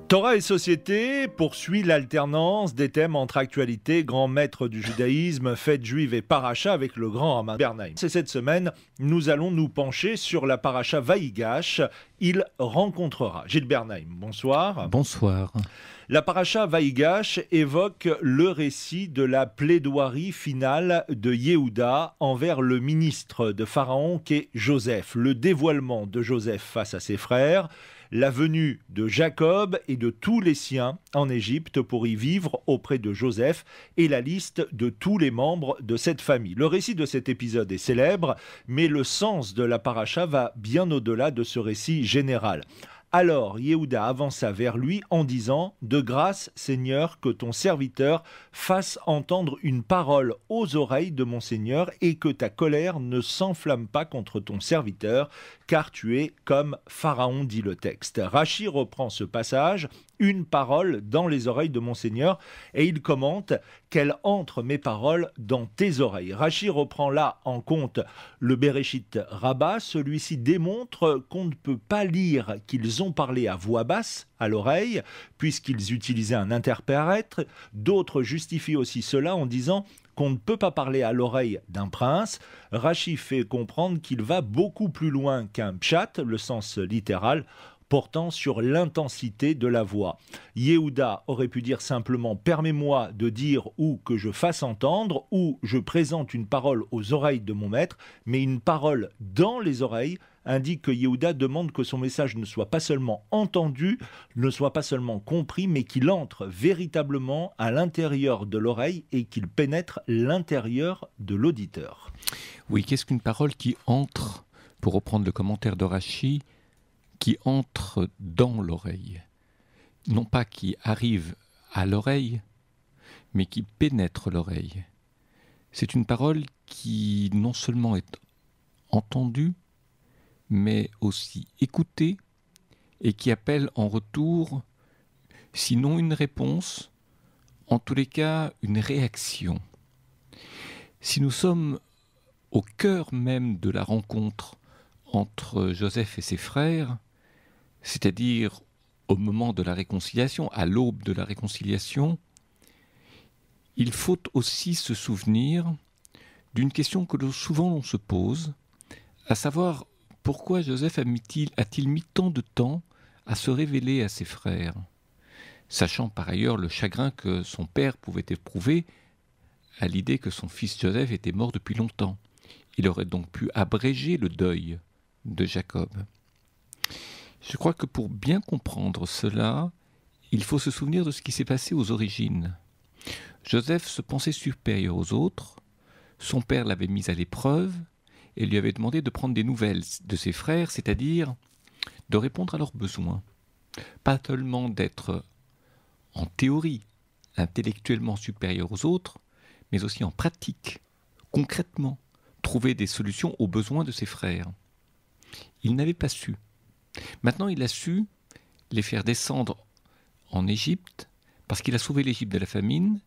Torah et société poursuit l'alternance des thèmes entre actualité, grand maître du judaïsme, fête juive et paracha avec le grand Raman Bernheim. C'est cette semaine, nous allons nous pencher sur la paracha Vaïgash. Il rencontrera. Gilles Bernheim, bonsoir. Bonsoir. La paracha Vaïgash évoque le récit de la plaidoirie finale de Yehuda envers le ministre de Pharaon qu'est Joseph, le dévoilement de Joseph face à ses frères, la venue de Jacob et de tous les siens en Égypte pour y vivre auprès de Joseph et la liste de tous les membres de cette famille. Le récit de cet épisode est célèbre, mais le sens de la paracha va bien au-delà de ce récit général. Alors Yehuda avança vers lui en disant « De grâce, Seigneur, que ton serviteur fasse entendre une parole aux oreilles de mon Seigneur et que ta colère ne s'enflamme pas contre ton serviteur, car tu es comme Pharaon, dit le texte. » Rachi reprend ce passage, une parole dans les oreilles de mon Seigneur, et il commente « Qu'elle entre mes paroles dans tes oreilles ». Rachi reprend là en compte le Bereshit Rabbah. Celui-ci démontre qu'on ne peut pas lire qu'ils ont parlé à voix basse, à l'oreille, puisqu'ils utilisaient un interprète. D'autres justifient aussi cela en disant qu'on ne peut pas parler à l'oreille d'un prince. Rachi fait comprendre qu'il va beaucoup plus loin qu'un pshat, le sens littéral, portant sur l'intensité de la voix. Yehuda aurait pu dire simplement « Permets-moi de dire ou que je fasse entendre ou je présente une parole aux oreilles de mon maître », mais une parole dans les oreilles indique que Yehuda demande que son message ne soit pas seulement entendu, ne soit pas seulement compris, mais qu'il entre véritablement à l'intérieur de l'oreille et qu'il pénètre l'intérieur de l'auditeur. Oui, qu'est-ce qu'une parole qui entre, pour reprendre le commentaire de Rachi, qui entre dans l'oreille, non pas qui arrive à l'oreille, mais qui pénètre l'oreille. C'est une parole qui non seulement est entendue, mais aussi écoutée, et qui appelle en retour, sinon une réponse, en tous les cas une réaction. Si nous sommes au cœur même de la rencontre entre Joseph et ses frères, c'est-à-dire au moment de la réconciliation, à l'aube de la réconciliation, il faut aussi se souvenir d'une question que souvent l'on se pose, à savoir pourquoi Joseph a-t-il mis tant de temps à se révéler à ses frères, sachant par ailleurs le chagrin que son père pouvait éprouver à l'idée que son fils Joseph était mort depuis longtemps. Il aurait donc pu abréger le deuil de Jacob. Je crois que pour bien comprendre cela, il faut se souvenir de ce qui s'est passé aux origines. Joseph se pensait supérieur aux autres, son père l'avait mis à l'épreuve et lui avait demandé de prendre des nouvelles de ses frères, c'est-à-dire de répondre à leurs besoins. Pas seulement d'être en théorie intellectuellement supérieur aux autres, mais aussi en pratique, concrètement, trouver des solutions aux besoins de ses frères. Il n'avait pas su. Maintenant, il a su les faire descendre en Égypte, parce qu'il a sauvé l'Égypte de la famine,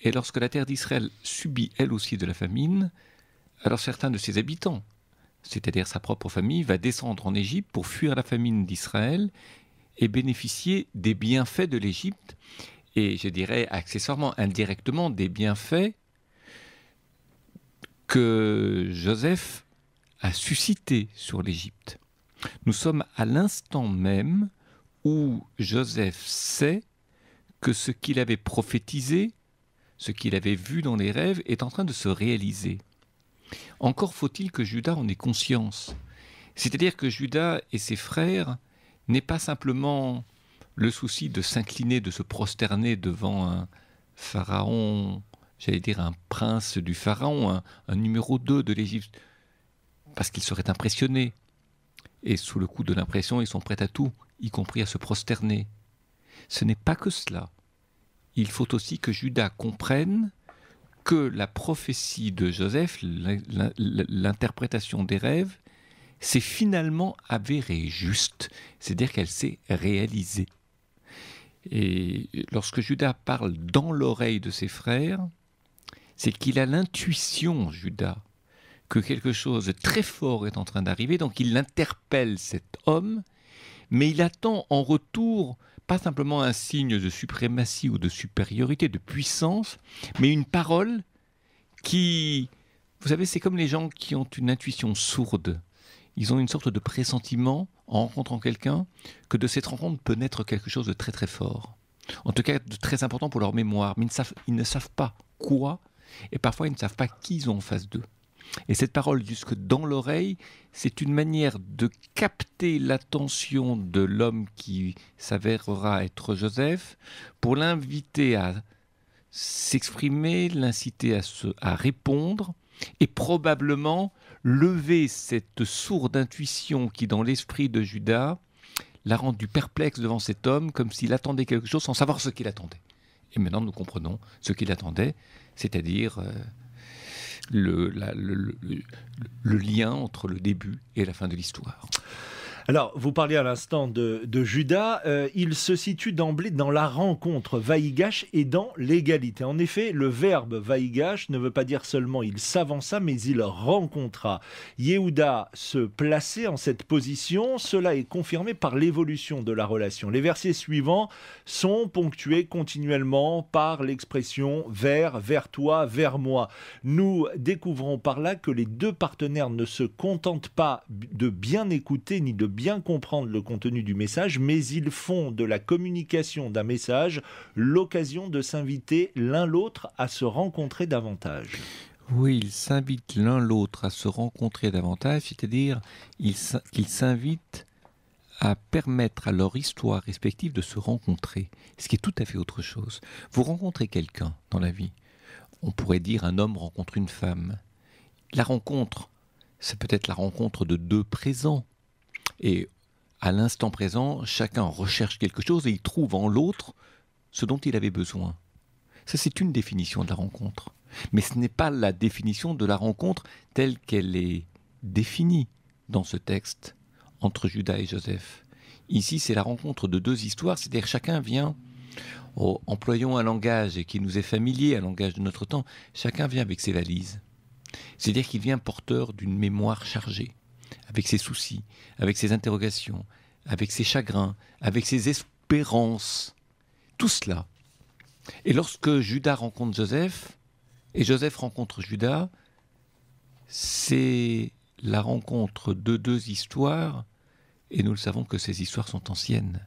et lorsque la terre d'Israël subit elle aussi de la famine, alors certains de ses habitants, c'est-à-dire sa propre famille, va descendre en Égypte pour fuir la famine d'Israël et bénéficier des bienfaits de l'Égypte, et je dirais accessoirement, indirectement, des bienfaits que Joseph a suscités sur l'Égypte. Nous sommes à l'instant même où Joseph sait que ce qu'il avait prophétisé, ce qu'il avait vu dans les rêves, est en train de se réaliser. Encore faut-il que Juda en ait conscience. C'est-à-dire que Juda et ses frères n'aient pas simplement le souci de s'incliner, de se prosterner devant un pharaon, j'allais dire un prince du pharaon, un numéro 2 de l'Égypte, parce qu'ils seraient impressionnés. Et sous le coup de l'impression, ils sont prêts à tout, y compris à se prosterner. Ce n'est pas que cela. Il faut aussi que Juda comprenne que la prophétie de Joseph, l'interprétation des rêves, s'est finalement avérée juste, c'est-à-dire qu'elle s'est réalisée. Et lorsque Juda parle dans l'oreille de ses frères, c'est qu'il a l'intuition, Juda, que quelque chose de très fort est en train d'arriver, donc il interpelle cet homme, mais il attend en retour pas simplement un signe de suprématie ou de supériorité, de puissance, mais une parole qui, vous savez, c'est comme les gens qui ont une intuition sourde. Ils ont une sorte de pressentiment en rencontrant quelqu'un que de cette rencontre peut naître quelque chose de très très fort. En tout cas, de très important pour leur mémoire. Mais ils ne savent pas quoi, et parfois ils ne savent pas qui ils ont en face d'eux. Et cette parole jusque dans l'oreille, c'est une manière de capter l'attention de l'homme qui s'avérera être Joseph pour l'inviter à s'exprimer, l'inciter à répondre et probablement lever cette sourde intuition qui, dans l'esprit de Judas, l'a rendu perplexe devant cet homme comme s'il attendait quelque chose sans savoir ce qu'il attendait. Et maintenant nous comprenons ce qu'il attendait, c'est-à-dire le lien entre le début et la fin de l'histoire. Alors, vous parliez à l'instant de Judas, il se situe d'emblée dans la rencontre vaïgash et dans l'égalité. En effet, le verbe vaïgash ne veut pas dire seulement il s'avança, mais il rencontra. Yehuda se plaçait en cette position, cela est confirmé par l'évolution de la relation. Les versets suivants sont ponctués continuellement par l'expression vers toi, vers moi. Nous découvrons par là que les deux partenaires ne se contentent pas de bien écouter ni de bien comprendre le contenu du message, mais ils font de la communication d'un message l'occasion de s'inviter l'un l'autre à se rencontrer davantage. Oui, ils s'invitent l'un l'autre à se rencontrer davantage, c'est-à-dire qu'ils s'invitent à permettre à leur histoire respective de se rencontrer, ce qui est tout à fait autre chose. Vous rencontrez quelqu'un dans la vie, on pourrait dire un homme rencontre une femme. La rencontre, c'est peut-être la rencontre de deux présents. Et à l'instant présent, chacun recherche quelque chose et il trouve en l'autre ce dont il avait besoin. Ça, c'est une définition de la rencontre. Mais ce n'est pas la définition de la rencontre telle qu'elle est définie dans ce texte entre Judas et Joseph. Ici, c'est la rencontre de deux histoires, c'est-à-dire chacun vient, employons un langage qui nous est familier, un langage de notre temps, chacun vient avec ses valises. C'est-à-dire qu'il vient porteur d'une mémoire chargée, avec ses soucis, avec ses interrogations, avec ses chagrins, avec ses espérances, tout cela. Et lorsque Judas rencontre Joseph, et Joseph rencontre Judas, c'est la rencontre de deux histoires, et nous le savons que ces histoires sont anciennes.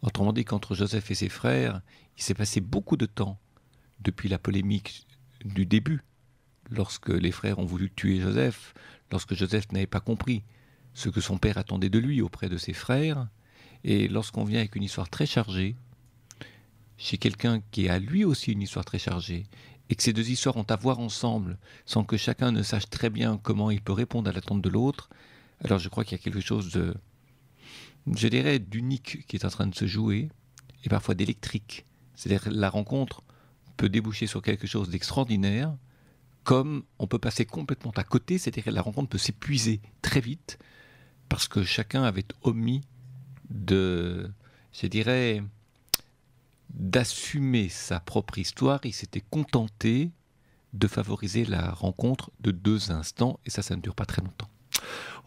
Autrement dit, qu'entre Joseph et ses frères, il s'est passé beaucoup de temps depuis la polémique du début, lorsque les frères ont voulu tuer Joseph, lorsque Joseph n'avait pas compris ce que son père attendait de lui auprès de ses frères, et lorsqu'on vient avec une histoire très chargée, chez quelqu'un qui a lui aussi une histoire très chargée, et que ces deux histoires ont à voir ensemble, sans que chacun ne sache très bien comment il peut répondre à l'attente de l'autre, alors je crois qu'il y a quelque chose de, je dirais, d'unique qui est en train de se jouer, et parfois d'électrique. C'est-à-dire la rencontre peut déboucher sur quelque chose d'extraordinaire, comme on peut passer complètement à côté, c'est-à-dire que la rencontre peut s'épuiser très vite, parce que chacun avait omis de, je dirais, d'assumer sa propre histoire, il s'était contenté de favoriser la rencontre de deux instants, et ça ne dure pas très longtemps.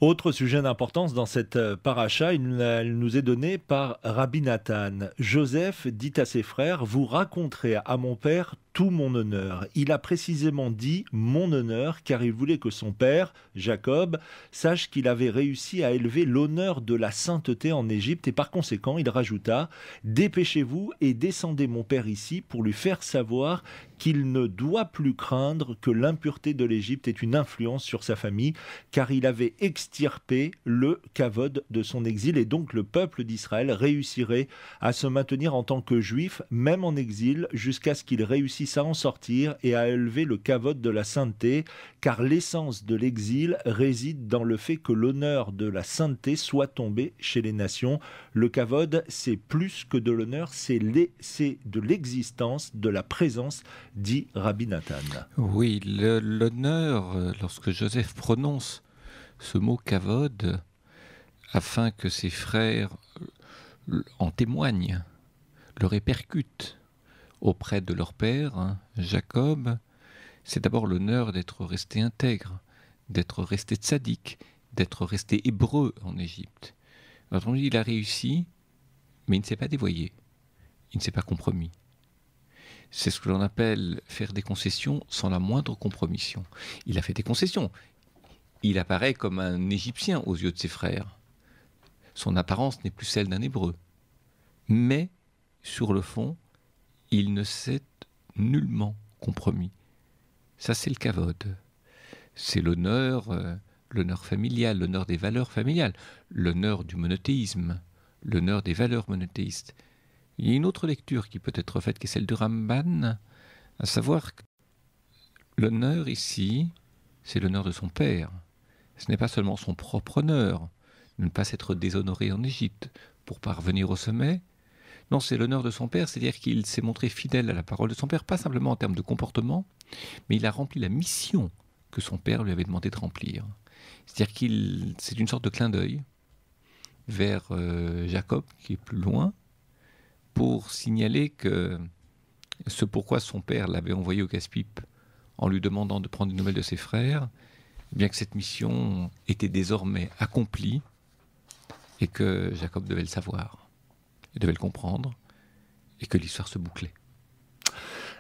Autre sujet d'importance dans cette paracha, il nous est donné par Rabbi Nathan. Joseph dit à ses frères, « Vous raconterez à mon père tout mon honneur. » Il a précisément dit « mon honneur » car il voulait que son père, Jacob, sache qu'il avait réussi à élever l'honneur de la sainteté en Égypte et par conséquent il rajouta « Dépêchez-vous et descendez mon père ici pour lui faire savoir qu'il ne doit plus craindre que l'impureté de l'Égypte ait une influence sur sa famille car il avait extirpé le kavod de son exil et donc le peuple d'Israël réussirait à se maintenir en tant que juif même en exil jusqu'à ce qu'il réussisse à en sortir et à élever le kavod de la sainteté, car l'essence de l'exil réside dans le fait que l'honneur de la sainteté soit tombé chez les nations. Le kavod, c'est plus que de l'honneur, c'est de l'existence, de la présence, dit Rabbi Nathan. Oui, l'honneur, lorsque Joseph prononce ce mot kavod, afin que ses frères en témoignent, le répercutent auprès de leur père, Jacob, c'est d'abord l'honneur d'être resté intègre, d'être resté tzaddik, d'être resté hébreu en Égypte. Autrement dit, il a réussi, mais il ne s'est pas dévoyé. il ne s'est pas compromis. C'est ce que l'on appelle faire des concessions sans la moindre compromission. Il a fait des concessions. Il apparaît comme un Égyptien aux yeux de ses frères. Son apparence n'est plus celle d'un Hébreu. Mais, sur le fond, il ne s'est nullement compromis. Ça, c'est le kavod. C'est l'honneur familial, l'honneur des valeurs familiales, l'honneur du monothéisme, l'honneur des valeurs monothéistes. Il y a une autre lecture qui peut être faite, qui est celle du Ramban, à savoir que l'honneur ici, c'est l'honneur de son père. Ce n'est pas seulement son propre honneur, de ne pas s'être déshonoré en Égypte pour parvenir au sommet. Non, c'est l'honneur de son père, c'est-à-dire qu'il s'est montré fidèle à la parole de son père, pas simplement en termes de comportement, mais il a rempli la mission que son père lui avait demandé de remplir. C'est-à-dire c'est une sorte de clin d'œil vers Jacob, qui est plus loin, pour signaler que ce pourquoi son père l'avait envoyé au casse-pipe en lui demandant de prendre des nouvelles de ses frères, eh bien que cette mission était désormais accomplie et que Jacob devait le savoir, il devait le comprendre et que l'histoire se bouclait.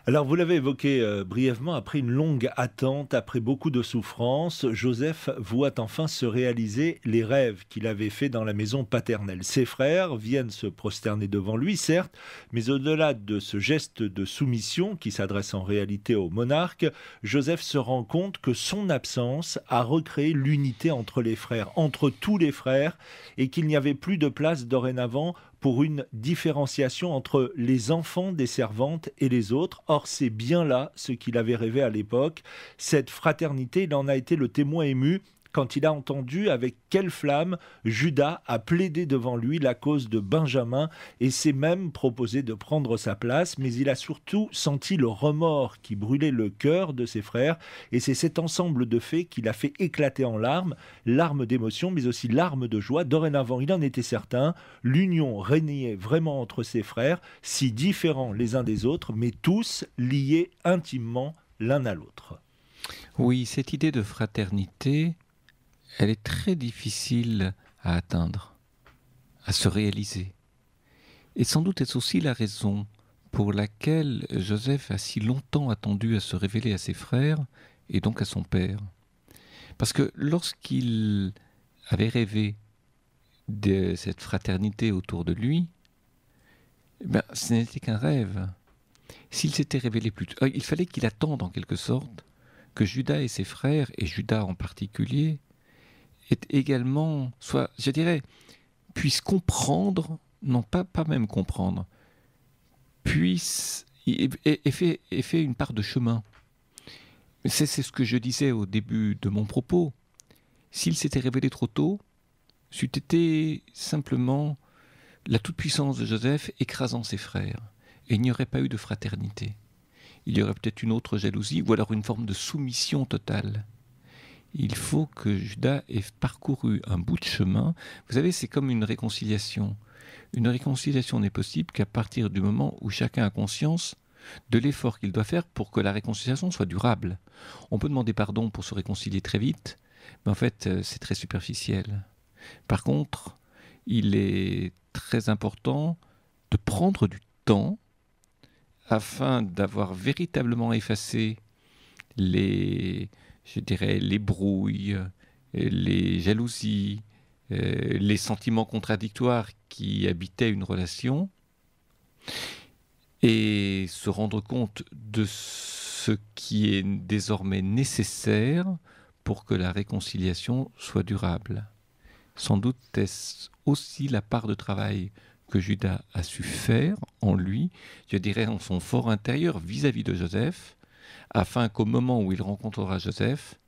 Alors, vous l'avez évoqué brièvement, après une longue attente, après beaucoup de souffrances, Joseph voit enfin se réaliser les rêves qu'il avait faits dans la maison paternelle. Ses frères viennent se prosterner devant lui, certes, mais au-delà de ce geste de soumission qui s'adresse en réalité au monarque, Joseph se rend compte que son absence a recréé l'unité entre les frères, entre tous les frères, et qu'il n'y avait plus de place dorénavant pour une différenciation entre les enfants des servantes et les autres. Or, c'est bien là ce qu'il avait rêvé à l'époque. Cette fraternité, il en a été le témoin ému quand il a entendu avec quelle flamme Judas a plaidé devant lui la cause de Benjamin et s'est même proposé de prendre sa place, mais il a surtout senti le remords qui brûlait le cœur de ses frères, et c'est cet ensemble de faits qui l'a fait éclater en larmes, larmes d'émotion, mais aussi larmes de joie. Dorénavant, il en était certain, l'union régnait vraiment entre ses frères, si différents les uns des autres, mais tous liés intimement l'un à l'autre. Oui, cette idée de fraternité, elle est très difficile à atteindre, à se réaliser. Et sans doute est-ce aussi la raison pour laquelle Joseph a si longtemps attendu à se révéler à ses frères et donc à son père. Parce que lorsqu'il avait rêvé de cette fraternité autour de lui, ce n'était qu'un rêve. S'il s'était révélé plus tôt, il fallait qu'il attende en quelque sorte que Judas et ses frères, et Judas en particulier, également, puissent comprendre, non pas même comprendre, puissent et fait une part de chemin. C'est ce que je disais au début de mon propos. S'il s'était révélé trop tôt, c'eût été simplement la toute-puissance de Joseph écrasant ses frères. Et il n'y aurait pas eu de fraternité. Il y aurait peut-être une autre jalousie, ou alors une forme de soumission totale. Il faut que Judas ait parcouru un bout de chemin. Vous savez, c'est comme une réconciliation. Une réconciliation n'est possible qu'à partir du moment où chacun a conscience de l'effort qu'il doit faire pour que la réconciliation soit durable. On peut demander pardon pour se réconcilier très vite, mais en fait, c'est très superficiel. Par contre, il est très important de prendre du temps afin d'avoir véritablement effacé les brouilles, les jalousies, les sentiments contradictoires qui habitaient une relation, et se rendre compte de ce qui est désormais nécessaire pour que la réconciliation soit durable. Sans doute est-ce aussi la part de travail que Judas a su faire en lui, en son fort intérieur vis-à-vis de Joseph, afin qu'au moment où il rencontrera Joseph,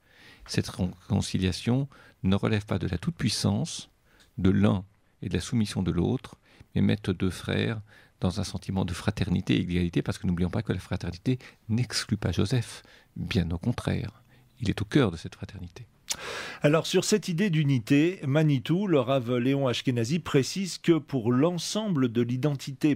cette réconciliation ne relève pas de la toute-puissance de l'un et de la soumission de l'autre, mais mette deux frères dans un sentiment de fraternité et d'égalité, parce que n'oublions pas que la fraternité n'exclut pas Joseph, bien au contraire, il est au cœur de cette fraternité. Alors sur cette idée d'unité, Manitou, le Rav Léon Ashkenazi précise que pour que l'ensemble de l'identité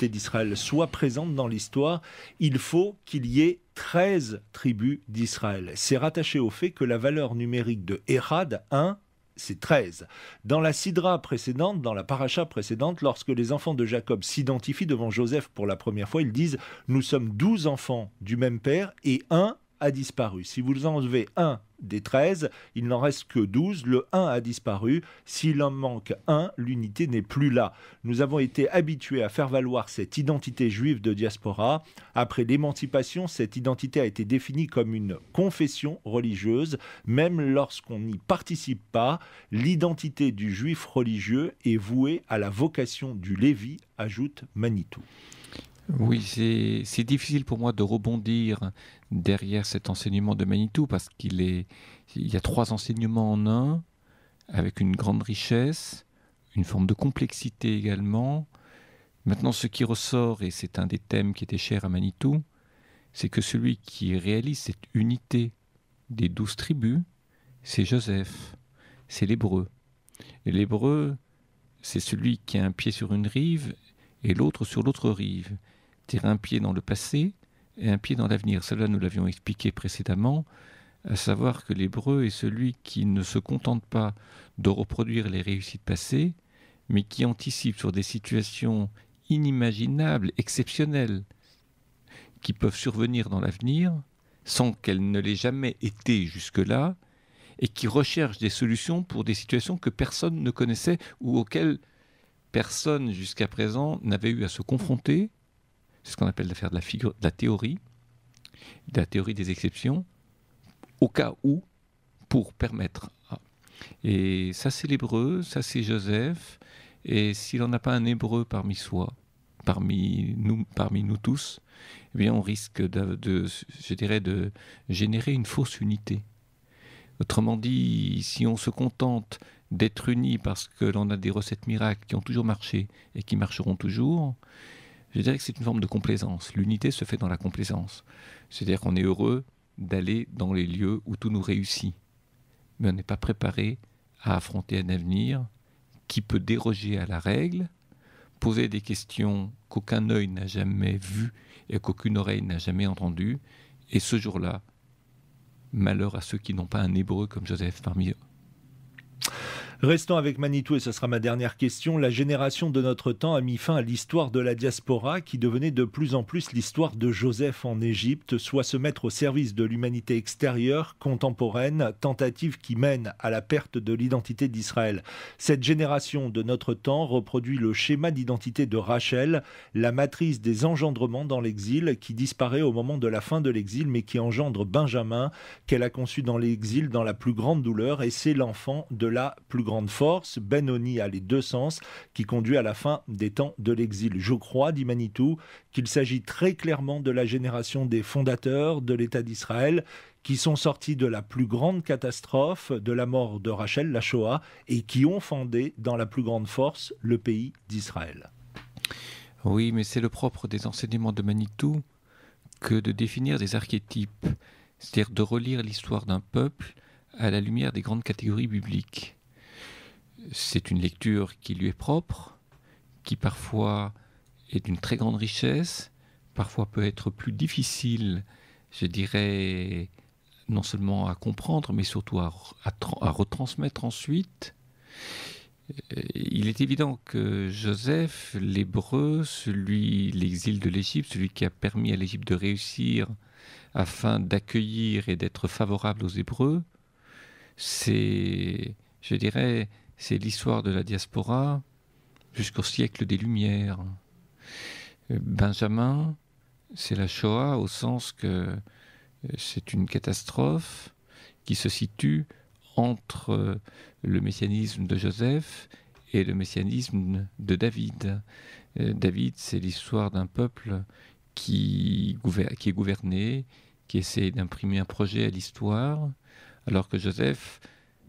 d'Israël soit présente dans l'histoire, il faut qu'il y ait 13 tribus d'Israël. C'est rattaché au fait que la valeur numérique de Erad, 1, c'est 13. Dans la sidra précédente, dans la paracha précédente, lorsque les enfants de Jacob s'identifient devant Joseph pour la première fois, ils disent « Nous sommes 12 enfants du même père et un a disparu ». Si vous enlevez un des 13, il n'en reste que 12, le 1 a disparu. S'il en manque un, l'unité n'est plus là. Nous avons été habitués à faire valoir cette identité juive de diaspora. Après l'émancipation, cette identité a été définie comme une confession religieuse. Même lorsqu'on n'y participe pas, l'identité du juif religieux est vouée à la vocation du Lévi, ajoute Manitou. Oui, c'est difficile pour moi de rebondir derrière cet enseignement de Manitou parce il y a 3 enseignements en un, avec une grande richesse, une forme de complexité également. Maintenant, ce qui ressort, et c'est un des thèmes qui était cher à Manitou, c'est que celui qui réalise cette unité des 12 tribus, c'est Joseph, c'est l'hébreu. Et l'hébreu, c'est celui qui a un pied sur une rive et l'autre sur l'autre rive. C'est-à-dire un pied dans le passé et un pied dans l'avenir. Cela, nous l'avions expliqué précédemment, à savoir que l'hébreu est celui qui ne se contente pas de reproduire les réussites passées, mais qui anticipe sur des situations inimaginables, exceptionnelles, qui peuvent survenir dans l'avenir, sans qu'elles ne l'aient jamais été jusque-là, et qui recherche des solutions pour des situations que personne ne connaissait ou auxquelles personne jusqu'à présent n'avait eu à se confronter. C'est ce qu'on appelle l'affaire de la théorie des exceptions, au cas où, pour permettre. Et ça, c'est l'hébreu, ça, c'est Joseph. Et s'il n'en a pas un hébreu parmi nous tous, eh bien, on risque de générer une fausse unité. Autrement dit, si on se contente d'être unis parce que l'on a des recettes miracles qui ont toujours marché et qui marcheront toujours, je dirais que c'est une forme de complaisance. L'unité se fait dans la complaisance. C'est-à-dire qu'on est heureux d'aller dans les lieux où tout nous réussit. Mais on n'est pas préparé à affronter un avenir qui peut déroger à la règle, poser des questions qu'aucun œil n'a jamais vues et qu'aucune oreille n'a jamais entendues. Et ce jour-là, malheur à ceux qui n'ont pas un hébreu comme Joseph parmi eux. Restons avec Manitou et ce sera ma dernière question. La génération de notre temps a mis fin à l'histoire de la diaspora qui devenait de plus en plus l'histoire de Joseph en Égypte, soit se mettre au service de l'humanité extérieure, contemporaine, tentative qui mène à la perte de l'identité d'Israël. Cette génération de notre temps reproduit le schéma d'identité de Rachel, la matrice des engendrements dans l'exil qui disparaît au moment de la fin de l'exil mais qui engendre Benjamin qu'elle a conçu dans l'exil dans la plus grande douleur et c'est l'enfant de la plus grande force. Benoni a les deux sens qui conduit à la fin des temps de l'exil. Je crois, dit Manitou, qu'il s'agit très clairement de la génération des fondateurs de l'État d'Israël qui sont sortis de la plus grande catastrophe de la mort de Rachel, la Shoah, et qui ont fondé dans la plus grande force le pays d'Israël. Oui, mais c'est le propre des enseignements de Manitou que de définir des archétypes, c'est-à-dire de relire l'histoire d'un peuple à la lumière des grandes catégories bibliques. C'est une lecture qui lui est propre, qui parfois est d'une très grande richesse, parfois peut être plus difficile, je dirais, non seulement à comprendre, mais surtout à retransmettre ensuite. Il est évident que Joseph, l'hébreu, l'exil de l'Égypte, celui qui a permis à l'Égypte de réussir afin d'accueillir et d'être favorable aux Hébreux, c'est l'histoire de la diaspora jusqu'au siècle des Lumières. Benjamin, c'est la Shoah au sens que c'est une catastrophe qui se situe entre le messianisme de Joseph et le messianisme de David. David, c'est l'histoire d'un peuple qui est gouverné, qui essaie d'imprimer un projet à l'histoire, alors que Joseph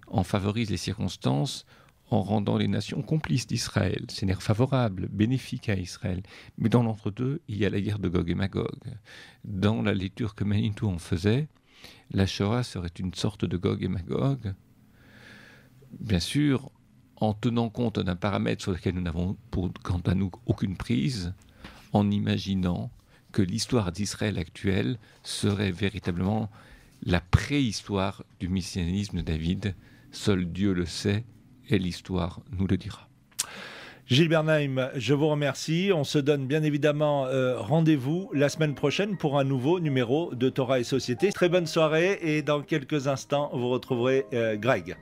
en favorise les circonstances en rendant les nations complices d'Israël. C'est un air favorable, bénéfique à Israël. Mais dans l'entre-deux, il y a la guerre de Gog et Magog. Dans la lecture que Manitou en faisait, la Shoah serait une sorte de Gog et Magog, bien sûr, en tenant compte d'un paramètre sur lequel nous n'avons, quant à nous, aucune prise, en imaginant que l'histoire d'Israël actuelle serait véritablement la préhistoire du messianisme de David, Seul Dieu le sait et l'histoire nous le dira. Gilles Bernheim, je vous remercie. On se donne bien évidemment rendez-vous la semaine prochaine pour un nouveau numéro de Torah et Société. Très bonne soirée et dans quelques instants, vous retrouverez Greg.